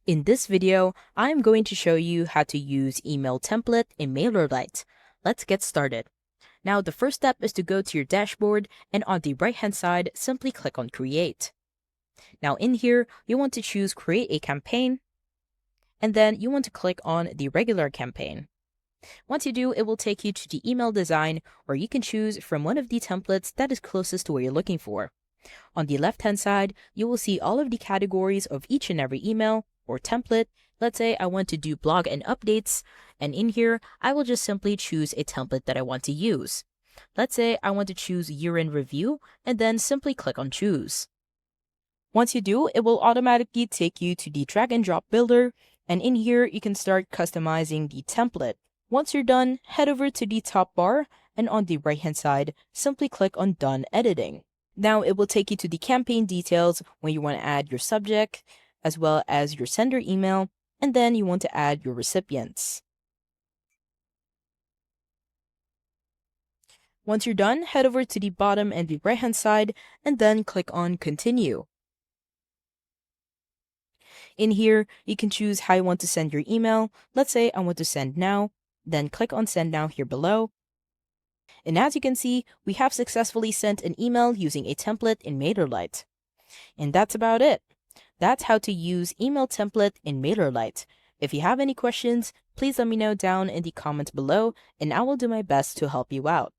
In this video, I'm going to show you how to use email template in MailerLite. Let's get started. Now, the first step is to go to your dashboard, and on the right-hand side, simply click on Create. Now in here, you want to choose Create a Campaign, and then you want to click on the regular campaign. Once you do, it will take you to the email design, where you can choose from one of the templates that is closest to what you're looking for. On the left-hand side, you will see all of the categories of each and every email or template. Let's say I want to do blog and updates, and in here, I will just simply choose a template that I want to use. Let's say I want to choose year-end review, and then simply click on choose. Once you do, it will automatically take you to the drag and drop builder, and in here, you can start customizing the template. Once you're done, head over to the top bar, and on the right-hand side, simply click on Done Editing. Now it will take you to the campaign details when you want to add your subject, as well as your sender email, and then you want to add your recipients. Once you're done, head over to the bottom and the right-hand side, and then click on Continue. In here, you can choose how you want to send your email. Let's say I want to send now, then click on Send Now here below. And as you can see, we have successfully sent an email using a template in MailerLite. And that's about it. That's how to use email template in MailerLite. If you have any questions, please let me know down in the comments below, and I will do my best to help you out.